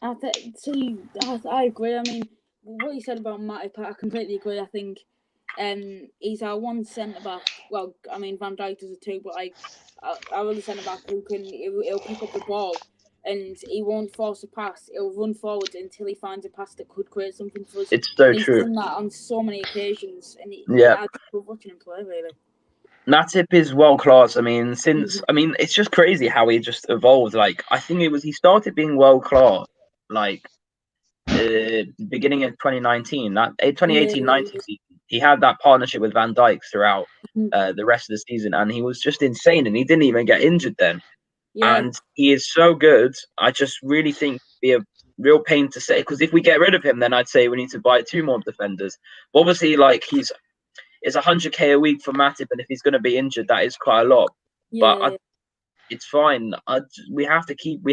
I agree. I mean, what you said about Matip, I completely agree. I think he's our one centre back. Well, I mean, Van Dijk does it too, but our other centre back who he'll pick up the ball and he won't force a pass. He'll run forward until he finds a pass that could create something for us. It's so true. He's done that on so many occasions, and I love watching him play, really. Matip is world class. I mean, it's just crazy how he just evolved. Like, I think he started being world class like beginning of 2019, 2018-19 season. He had that partnership with Van Dijk throughout the rest of the season, and he was just insane, and he didn't even get injured then. And he is so good. I just really think it'd be a real pain to say, because if we get rid of him, then I'd say we need to buy 2 more defenders. But obviously, like, it's 100k a week for Matip, and if he's going to be injured, that is quite a lot. But it's fine. We have to keep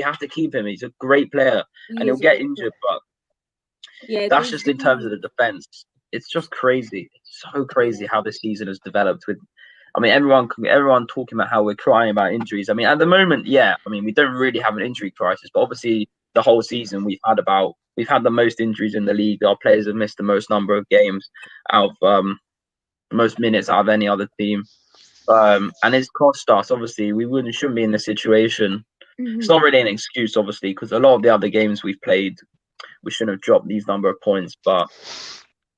him. He's a great player, and he'll get injured. But that's just in terms of the defense. It's just crazy. It's so crazy how this season has developed. Everyone talking about how we're crying about injuries. I mean, at the moment, we don't really have an injury crisis, but obviously the whole season we've had the most injuries in the league. Our players have missed the most number of games out of most minutes out of any other team. And it's cost us. Obviously, shouldn't be in this situation. It's not really an excuse, obviously, because a lot of the other games we've played, we shouldn't have dropped these number of points. But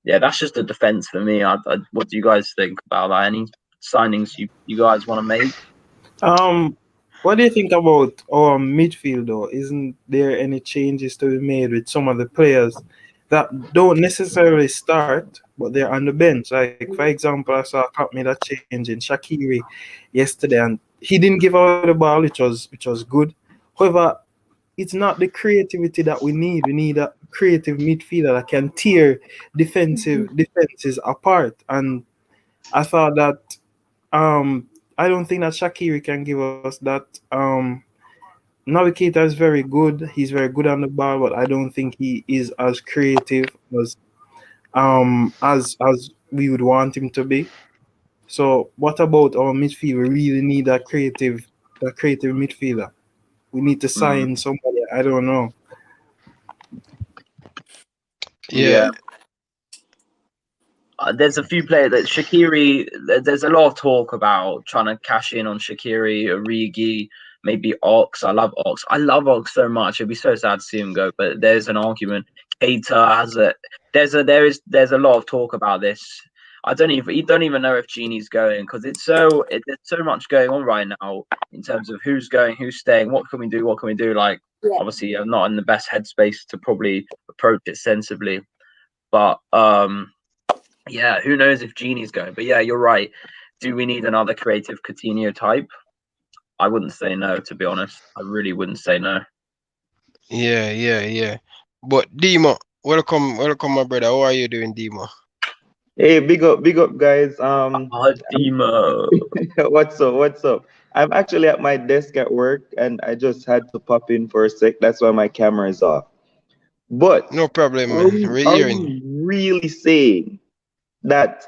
yeah, that's just the defense for me. What do you guys think about that? Any signings you guys want to make? What do you think about our midfield, though? Isn't there any changes to be made with some of the players that don't necessarily start, but they're on the bench? Like, for example, I saw Klopp made a change in Shaqiri yesterday, and he didn't give out the ball, which was good. However, it's not the creativity that we need. We need a creative midfielder that can tear defenses apart. And I thought that I don't think that Shaqiri can give us that. Navigator is very good. He's very good on the ball, but I don't think he is as creative as we would want him to be. So what about our midfield? We really need that creative midfielder. We need to sign somebody. I don't know. Yeah. There's a few players that Shaqiri. There's a lot of talk about trying to cash in on Shaqiri, Origi, maybe Ox. I love Ox. I love Ox so much. It'd be so sad to see him go. But there's an argument. Keita has a. There's a lot of talk about this. You don't even know if Genie's going, because there's so much going on right now in terms of who's going, who's staying, what can we do. Like, obviously, I'm not in the best headspace to probably approach it sensibly, but yeah, who knows if Genie's going? But yeah, you're right. Do we need another creative Coutinho type? I wouldn't say no, to be honest. I really wouldn't say no. Yeah. But Dima, welcome, my brother. How are you doing, Dima? Hey, big up, guys. Dima. What's up? I'm actually at my desk at work, and I just had to pop in for a sec. That's why my camera is off. But no problem, are man. we really saying that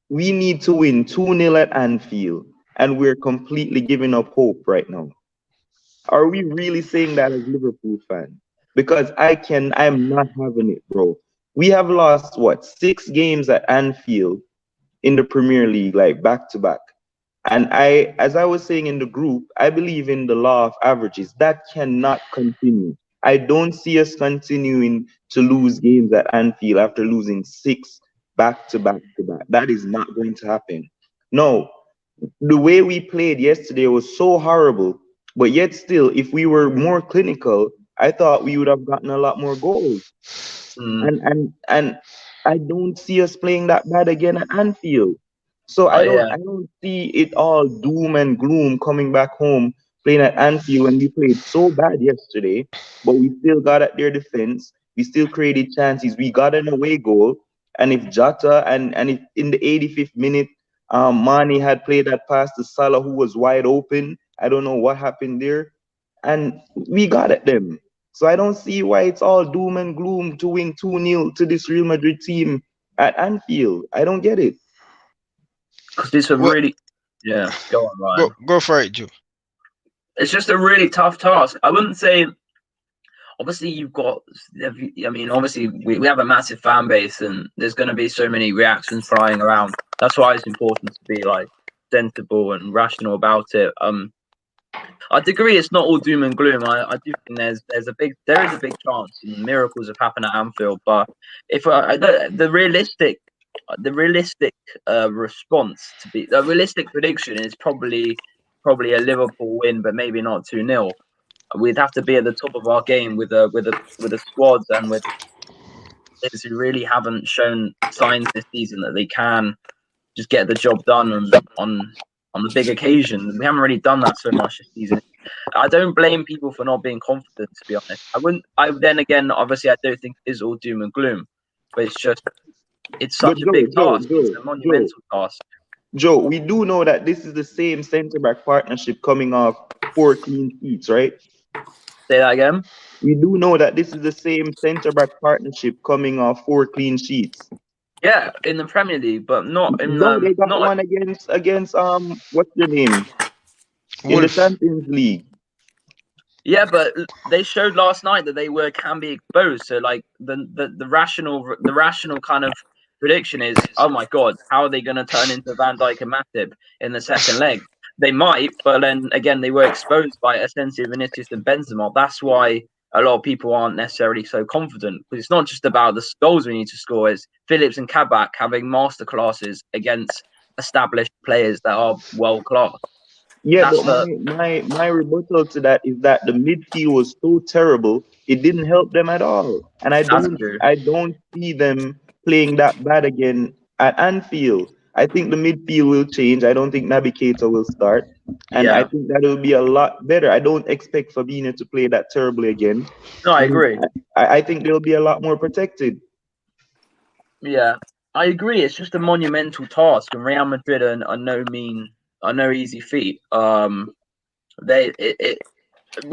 we need to win 2-0 at Anfield, and we're completely giving up hope right now? Are we really saying that as Liverpool fans? Because I'm not having it, bro. We have lost 6 games at Anfield in the Premier League, like back to back. And as I was saying in the group, I believe in the law of averages. That cannot continue. I don't see us continuing to lose games at Anfield after losing 6 back to back to back. That is not going to happen. No, the way we played yesterday was so horrible, but yet still, if we were more clinical, I thought we would have gotten a lot more goals. And I don't see us playing that bad again at Anfield. So I don't see it all doom and gloom coming back home playing at Anfield when we played so bad yesterday, but we still got at their defense. We still created chances. We got an away goal. And if Jota and if in the 85th minute, Mane had played that pass to Salah, who was wide open, I don't know what happened there. And we got at them. So I don't see why it's all doom and gloom to win 2-0 to this Real Madrid team at Anfield. I don't get it. Because it's a What? really, go on, Ryan. Go for it, Joe. It's just a really tough task. I wouldn't say, obviously, you've got, I mean, obviously, we have a massive fan base and there's going to be so many reactions flying around. That's why it's important to be like sensible and rational about it. I'd agree it's not all doom and gloom. I do think there is a big chance and miracles have happened at Anfield. But if the realistic response to be the realistic prediction is probably a Liverpool win, but maybe not 2-0. We'd have to be at the top of our game with a squad and with players who really haven't shown signs this season that they can just get the job done on the big occasion. We haven't really done that so much this season. I don't blame people for not being confident, to be honest. Then again, obviously, I don't think it is all doom and gloom, but it's such a big task. It's a monumental task. Joe, we do know that this is the same centre-back partnership coming off 4 clean sheets, right? Say that again? We do know that this is the same centre-back partnership coming off 4 clean sheets. Yeah, in the Premier League, but not in No, they got one against what's their name? In the Champions League. Yeah, but they showed last night that they can be exposed. So like the rational kind of prediction is, oh my God, how are they going to turn into Van Dijk and Matip in the second leg? They might, but then again, they were exposed by Asensio, Vinicius, and Benzema. That's why a lot of people aren't necessarily so confident, because it's not just about the goals we need to score. It's Phillips and Kabak having masterclasses against established players that are world class. Yeah, but my rebuttal to that is that the midfield was so terrible, it didn't help them at all. And I don't see them playing that bad again at Anfield. I think the midfield will change. I don't think Naby Keita will start. And I think that will be a lot better. I don't expect Fabinho to play that terribly again. No, I agree. I think they'll be a lot more protected. Yeah, I agree. It's just a monumental task, and Real Madrid are no easy feat. We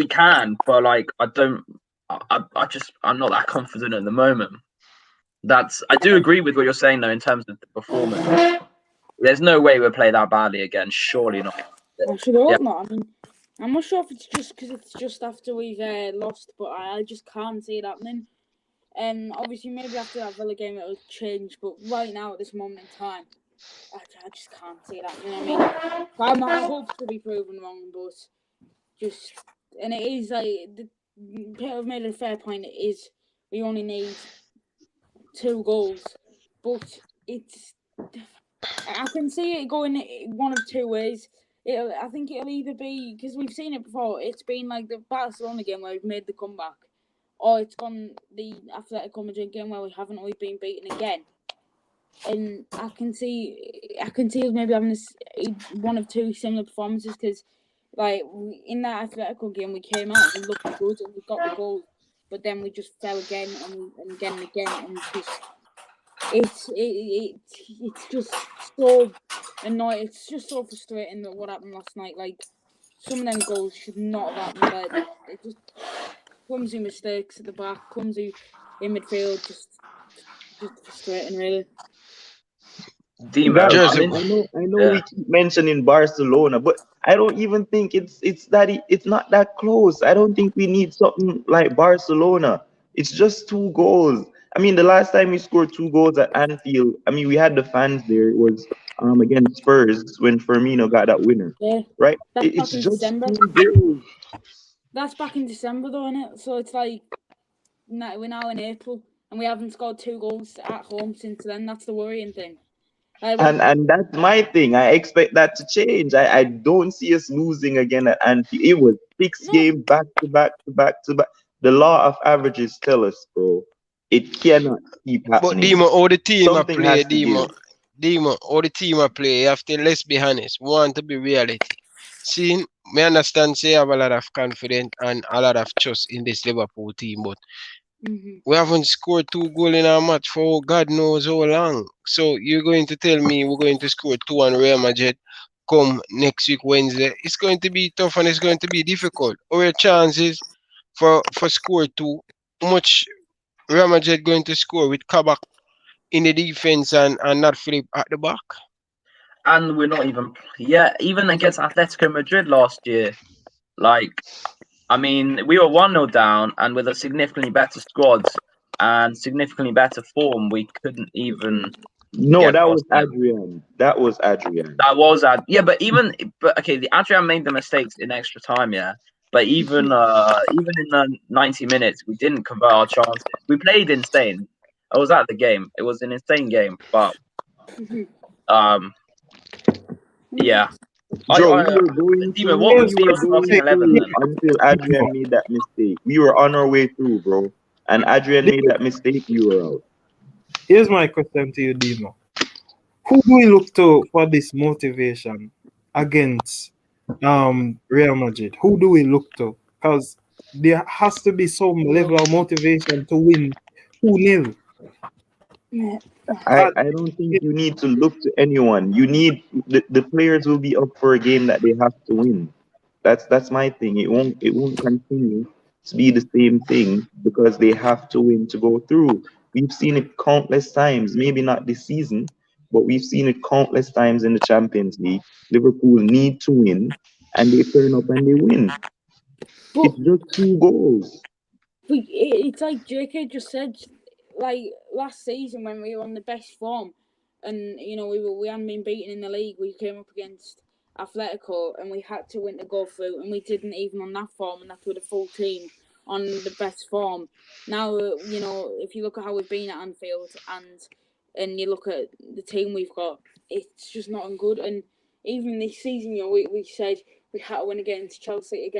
can, but like I'm not that confident at the moment. I do agree with what you're saying though in terms of the performance. There's no way we'll play that badly again. Surely not. I should hope not. I mean, I'm not sure if it's just because it's just after we've lost, but I just can't see it happening. Obviously, maybe after that Villa game it'll change, but right now at this moment in time, I just can't see it happening. I mean, I hope to be proven wrong, but and it is like Peter made a fair point. It is we only need 2 goals, but I can see it going one of 2 ways. I think it'll either be, because we've seen it before, it's been like the Barcelona game where we've made the comeback, or it's gone the Atletico Madrid game where we haven't always been beaten again. And I can see us maybe having one of 2 similar performances, because like in that Atletico game we came out and looked good and we got the goal, but then we just fell again and again and just it's just so annoying. It's just so frustrating that what happened last night. Like some of them goals should not have happened. Like it just clumsy mistakes at the back, clumsy in midfield, just frustrating really. Guys, I know we keep mentioning Barcelona, but I don't even think it's not that close. I don't think we need something like Barcelona. It's just 2 goals. I mean, the last time we scored 2 goals at Anfield, I mean, we had the fans there. It was against Spurs when Firmino got that winner. Yeah. Right? It's just December. 2 goals. That's back in December though, isn't it? So it's like we're now in April. and we haven't scored 2 goals at home since then. That's the worrying thing. And that's my thing. I expect that to change. I don't see us losing again at Anfield. It was 6 games back to back to back to back. The law of averages tell us, bro, it cannot keep But happening. Dima, all the team I Something play, has to Dima, give. Dima, all the team I play, you have to, let's be honest, we want to be reality. See, me understand say I have a lot of confidence and a lot of trust in this Liverpool team, but we haven't scored 2 goals in our match for God knows how long. So you're going to tell me we're going to score 2 on Real Madrid come next week Wednesday? It's going to be tough and it's going to be difficult. Our chances for score 2, how much Real Madrid going to score with Kabak in the defense and not Philip at the back? And we're not even against Atletico Madrid last year. Like, I mean, we were 1-0 down, and with a significantly better squad and significantly better form, we couldn't even. No, that was Adrian. That was Adrian. But okay, the Adrian made the mistakes in extra time, yeah. But even in the 90 minutes, we didn't convert our chances. We played insane. I was at the game. It was an insane game, but yeah. Joe, we were going through until Adrian made that mistake. We were on our way through, bro. And Adrian made that mistake, we were out. Here's my question to you, Dimo. Who do we look to for this motivation against Real Madrid? Who do we look to? Because there has to be some level of motivation to win 2-0. I don't think you need to look to anyone. You need the players will be up for a game that they have to win. That's my thing. It won't continue to be the same thing because they have to win to go through. We've seen it countless times, maybe not this season, but we've seen it countless times in the Champions League. Liverpool need to win, and they turn up and they win. It's just 2 goals. It's like JK just said, like last season when we were on the best form, and you know we hadn't been beaten in the league. We came up against Atletico and we had to win to go through, and we didn't even on that form, and that's with a full team on the best form. Now you know if you look at how we've been at Anfield and you look at the team we've got, it's just not good. And even this season, you know, we said we had to win against Chelsea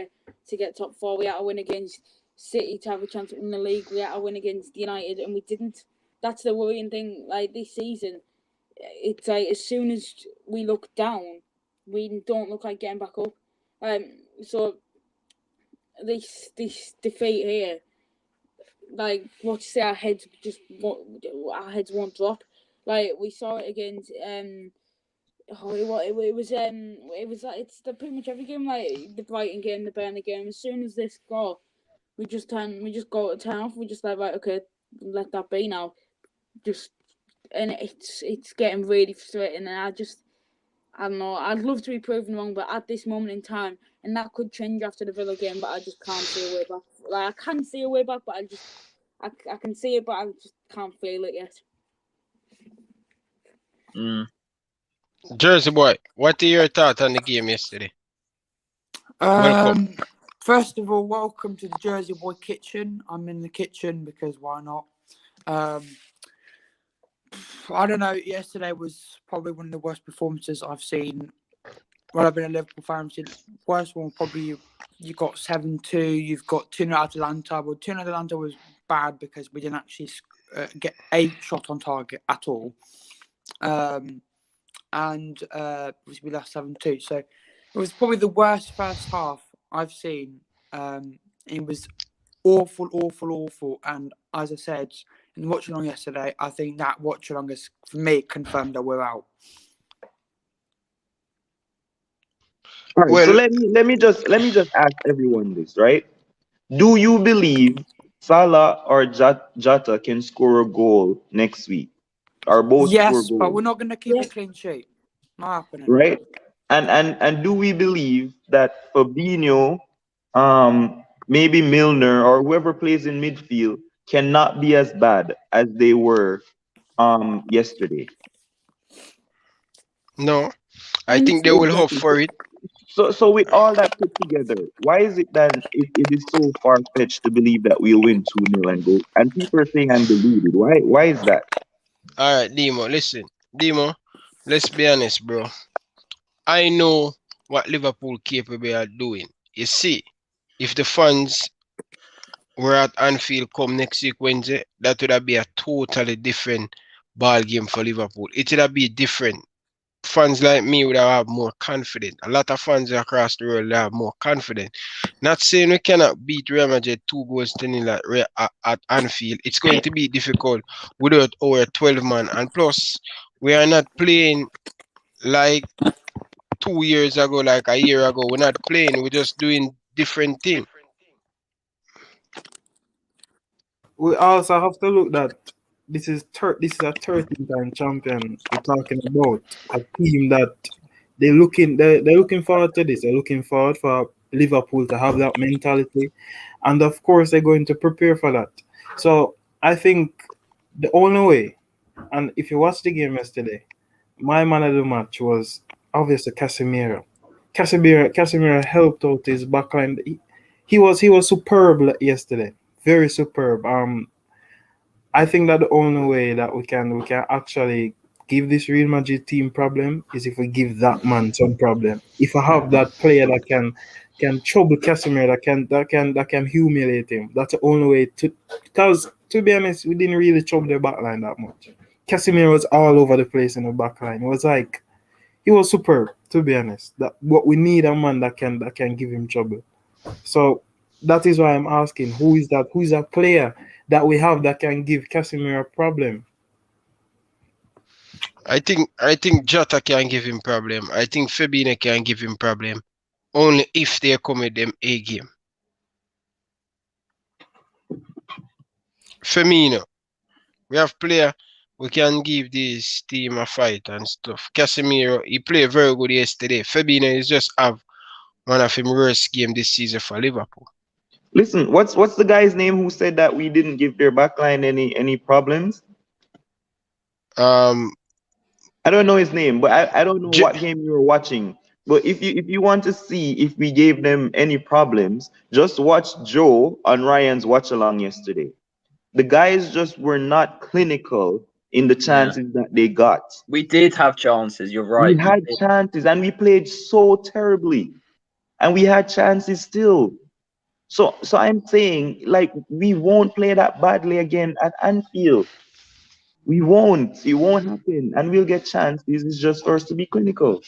to get top 4. We had to win against City to have a chance to win the league. We had to win against United, and we didn't. That's the worrying thing. Like this season, it's like as soon as we look down, we don't look like getting back up. So this defeat here, like what you say, our heads won't drop. Like we saw it against it was like it's pretty much every game, like the Brighton game, the Burnley game. As soon as they score, we just go to turn off. We just like, right, okay, let that be now. And it's getting really frustrating, and I don't know. I'd love to be proven wrong, but at this moment in time, and that could change after the Villa game, but I just can't see a way back. Like I can see a way back, but I can see it, but I just can't feel it yet. Jersey boy, what are your thoughts on the game yesterday? Welcome. First of all, welcome to the Jersey Boy kitchen. I'm in the kitchen because why not? I don't know. Yesterday was probably one of the worst performances I've seen. Well, I've been a Liverpool fan. Worst one probably you got 7-2. You've got 2-0 Atalanta. Well, 2-0 Atalanta was bad because we didn't actually get a shot on target at all. And we lost 7-2. So it was probably the worst first half I've seen. It was awful. And as I said in the watch along yesterday, I think that watch along has, for me, confirmed that we're out. All right, so let me just ask everyone this, right? Do you believe Salah or Jota can score a goal next week? Or both score goals? Yes, but we're not going to keep a clean sheet. Not happening. Right? And do we believe that Fabinho, maybe Milner or whoever plays in midfield cannot be as bad as they were yesterday? No, I think they will hope for it. So with all that put together, why is it that it is so far fetched to believe that we'll win 2-0 and go? And people are saying I'm deluded. Why is that? All right, Demo, listen. Demo, let's be honest, bro. I know what Liverpool capable of doing. You see, if the fans were at Anfield come next week Wednesday, that would have been a totally different ball game for Liverpool. It would have been different. Fans like me would have more confidence. A lot of fans across the world have more confidence. Not saying we cannot beat Real Madrid 2-0 at Anfield. It's going to be difficult without our 12 man. And plus, we are not playing like 2 years ago, like a year ago. We're not playing. We're just doing different things. We also have to look that this is a 13-time champion we're talking about. A team that they're looking forward to this. They're looking forward for Liverpool to have that mentality, and of course they're going to prepare for that. So I think the only way, and if you watch the game yesterday, my man of the match was obviously Casemiro. Casemiro helped out his backline. He was superb yesterday. Very superb. I think that the only way that we can actually give this Real Madrid team problem is if we give that man some problem. If I have that player that can trouble Casemiro, that can humiliate him. That's the only way to. Because to be honest, we didn't really trouble the backline that much. Casemiro was all over the place in the backline. It was like he was superb. To be honest, that what we need a man that can give him trouble. So that is why I'm asking, who is that player that we have that can give Casemiro a problem? I think Jota can give him problem. I think Fabinho can give him problem. Only if they come with them A game. Firmino, we have player we can give this team a fight and stuff. Casemiro, he played very good yesterday. Fabinho is just have one of his worst game this season for Liverpool. Listen, what's the guy's name who said that we didn't give their backline any problems? I don't know his name, but I don't know what game you were watching. But if you want to see if we gave them any problems, just watch Joe on Ryan's watch along yesterday. The guys just were not clinical in the chances that they got. We did have chances, you're right. We had chances and we played so terribly. And we had chances still. So I'm saying, like, we won't play that badly again at Anfield. We won't. It won't happen. And we'll get chances. It's just for us to be clinical.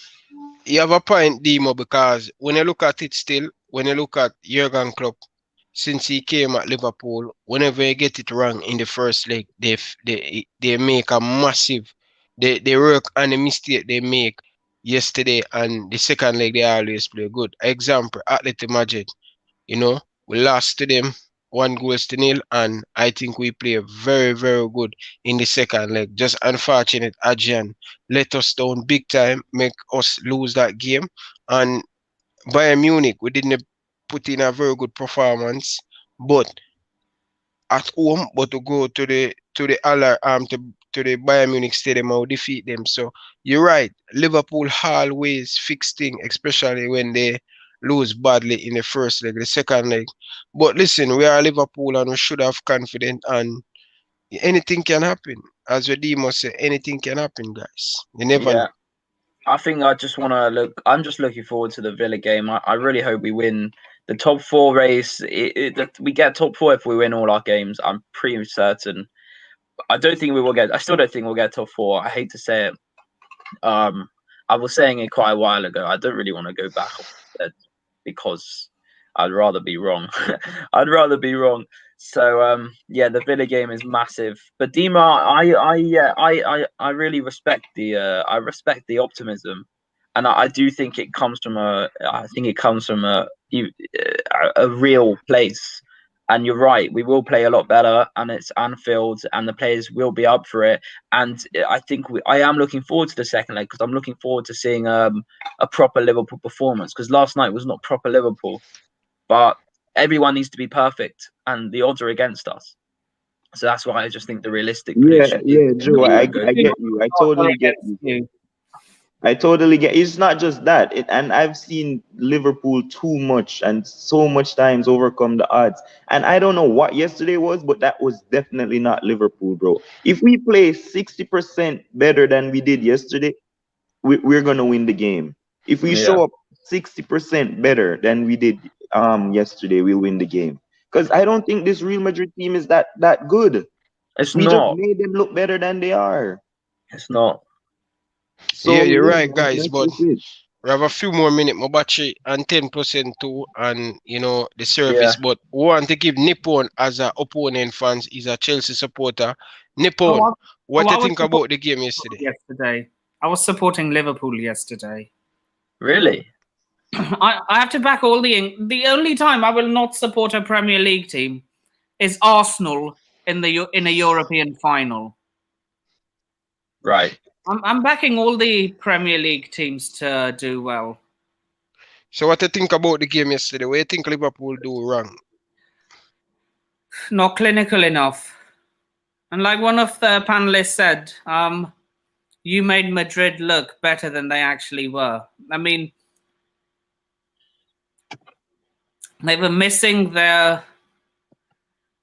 You have a point, Demo, because when you look at it still, when you look at Jurgen Klopp, since he came at Liverpool, whenever you get it wrong in the first leg, they make a massive, they work on the mistake they make yesterday, and the second leg they always play good. Example, Atletico Madrid, we lost to them 1-0, and I think we play very, very good in the second leg. Just unfortunate, Adrian let us down big time, make us lose that game. And Bayern Munich, we didn't put in a very good performance, but at home, but to go to the Bayern Munich stadium and defeat them. So you're right. Liverpool always fix things, especially when they lose badly in the first leg, the second leg. But listen, we are Liverpool and we should have confidence, and anything can happen. As Redeemer said, anything can happen, guys. You never know. I think I'm just looking forward to the Villa game. I really hope we win the top 4 race. We get top 4 if we win all our games. I'm pretty certain. I still don't think we'll get top 4. I hate to say it. I was saying it quite a while ago. I don't really want to go back on that because I'd rather be wrong. I'd rather be wrong. So the Villa game is massive. But Dima, I really respect the optimism, and I do think it comes from a real place. And you're right, we will play a lot better, and it's Anfield, and the players will be up for it. And I think I am looking forward to the second leg because I'm looking forward to seeing a proper Liverpool performance. Because last night was not proper Liverpool, but everyone needs to be perfect, and the odds are against us. So that's why I just think the realistic prediction. Yeah, Joe, I get you. I totally get you. I totally get. It's not just that, and I've seen Liverpool too much and so much times overcome the odds. And I don't know what yesterday was, but that was definitely not Liverpool, bro. If we play 60% better than we did yesterday, we're gonna win the game. If we Yeah. show up 60% better than we did yesterday, we'll win the game. Because I don't think this Real Madrid team is that good. It's We just not. made them look better than they are. It's not. So Yeah, you're yeah, right, guys, that's but just it. we have a few more minutes. My battery and 10% too, and the service. Yeah. But we want to give Nippon as a opponent fans. He's a Chelsea supporter. Oh, Nippon, I, what oh, do I you was think supporting about the game yesterday? yesterday. I was supporting Liverpool yesterday. Really? I have to back all the only time I will not support a Premier League team is Arsenal in a European final. Right. I'm backing all the Premier League teams to do well. So what do you think about the game yesterday? What do you think Liverpool do wrong? Not clinical enough. And like one of the panelists said, you made Madrid look better than they actually were. I mean, they were missing their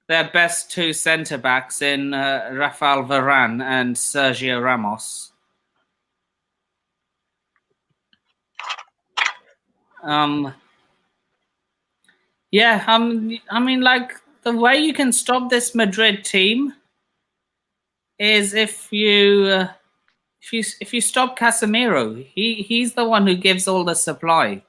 best two centre-backs in Rafael Varane and Sergio Ramos. Yeah, I mean, like, the way you can stop this Madrid team is if you stop Casemiro. He's the one who gives all the supply.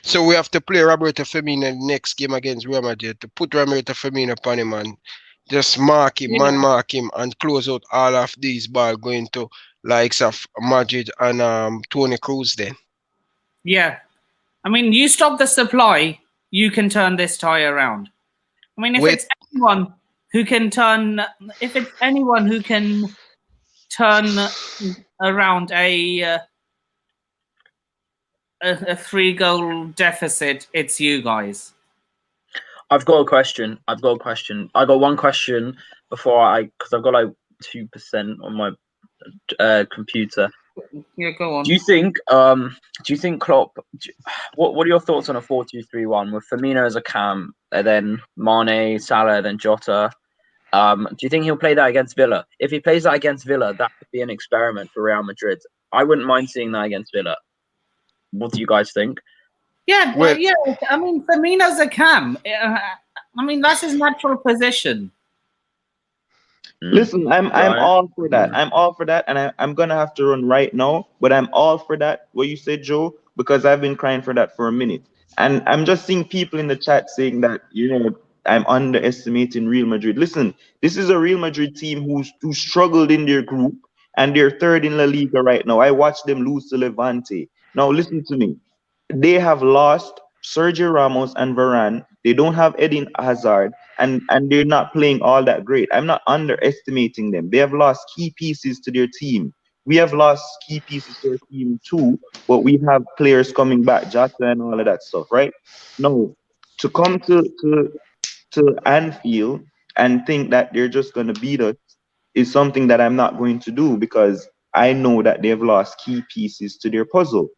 So we have to play Roberto Firmino in the next game against Real Madrid to put Roberto Firmino upon him and just mark him, mark him, and close out all of these balls going to likes of Madrid and Toni Kroos then. Yeah. I mean, you stop the supply, you can turn this tie around. I mean, if it's anyone who can turn around a 3-goal deficit, it's you guys. I've got a question. I got one question because I've got like 2% on my computer. Yeah, go on. Do you think Klopp? What are your thoughts on a 4-2-3-1 with Firmino as a cam, and then Mane, Salah, then Jota? Do you think he'll play that against Villa? If he plays that against Villa, that could be an experiment for Real Madrid. I wouldn't mind seeing that against Villa. What do you guys think? Yeah, yeah. I mean, Firmino's a cam. I mean, that's his natural position. Listen, I'm all for that. I'm all for that, and I'm gonna have to run right now. But I'm all for that. What you said, Joe, because I've been crying for that for a minute, and I'm just seeing people in the chat saying that I'm underestimating Real Madrid. Listen, this is a Real Madrid team who struggled in their group, and they're third in La Liga right now. I watched them lose to Levante. Now listen to me. They have lost Sergio Ramos and Varane. They don't have Eden Hazard, and they're not playing all that great. I'm not underestimating them. They have lost key pieces to their team. We have lost key pieces to our team too, but we have players coming back, Jota and all of that stuff, right? No, to come to Anfield and think that they're just going to beat us is something that I'm not going to do, because I know that they've lost key pieces to their puzzle,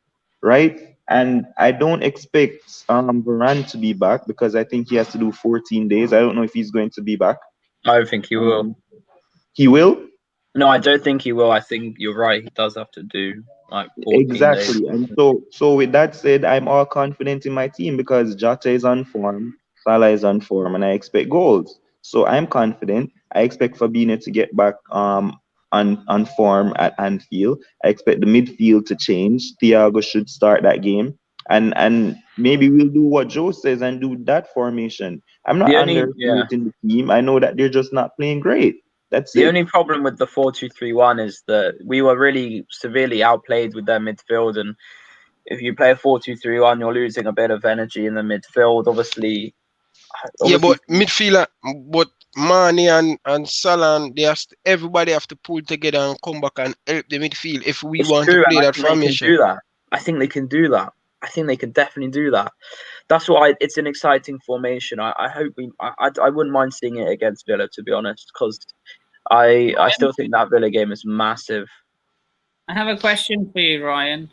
right? And I don't expect Varane to be back, because I think he has to do 14 days. I don't know if he's going to be back. I don't think he will. He will? No, I don't think he will. I think you're right. He does have to do like 14 exactly. days. And so with that said, I'm all confident in my team because Jota is on form, Salah is on form, and I expect goals. So I'm confident. I expect Fabinho to get back on form at Anfield. I expect the midfield to change. Thiago should start that game. And maybe we'll do what Joe says and do that formation. I'm not underestimating the team. I know that they're just not playing great. That's the it. only problem with the 4-2-3-1 is that we were really severely outplayed with their midfield. And if you play a 4-2-3-1, you're losing a bit of energy in the midfield. Obviously yeah, but midfielder, but Mane and Salah, everybody have to pull together and come back and help the midfield if we want to play that formation. I think they can do that. I think they can definitely do that. That's why it's an exciting formation. I hope I wouldn't mind seeing it against Villa, to be honest, because I still think that Villa game is massive. I have a question for you, Ryan.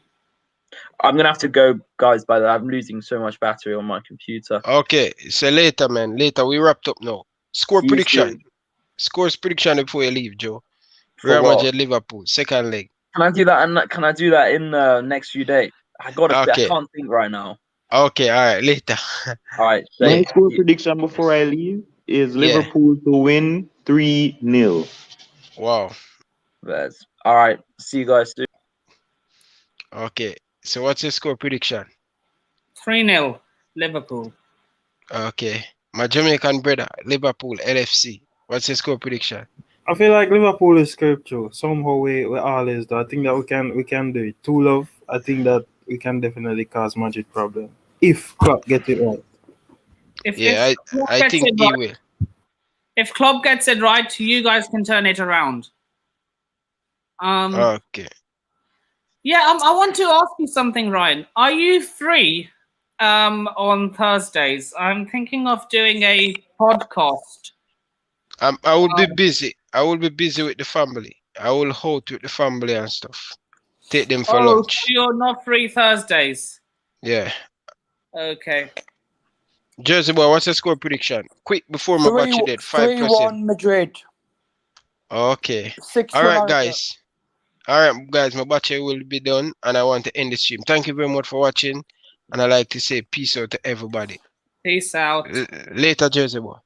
I'm gonna have to go, guys. By the way, I'm losing so much battery on my computer. Okay, so later, man. Later, we wrapped up now. Score See you prediction. soon. Scores prediction before you leave, Joe. For Real what? Madrid, Liverpool, second leg. Can I do that? And can I do that in the next few days? I Okay. can't think right now. Okay, all right, later. All right. My Say, score prediction before I leave is Liverpool to win 3-0. Wow. all right. See you guys soon. Okay, so what's your score prediction? 3-0 Liverpool. Okay, my Jamaican brother, Liverpool, LFC. What's your score prediction? I feel like Liverpool is scripture. Somehow we always do. I think that we can do it. 2-0. I think that we can definitely cause Madrid problem if Klopp get it right. If Klopp I gets think it he right- will. If Klopp gets it right, you guys can turn it around. Okay. Yeah, I want to ask you something, Ryan. Are you free on Thursdays? I'm thinking of doing a podcast. I will be busy. I will be busy with the family. I will hold with the family and stuff. Take them for lunch. So you're not free Thursdays? Yeah. Okay. Jersey boy, what's your score prediction? Quick before my battery dead. 5%. 3-1 Madrid. Okay. 6-1 All right, America. guys. All right, guys. My battery will be done, and I want to end the stream. Thank you very much for watching, and I like to say peace out to everybody. Peace out. Later, Jersey boy.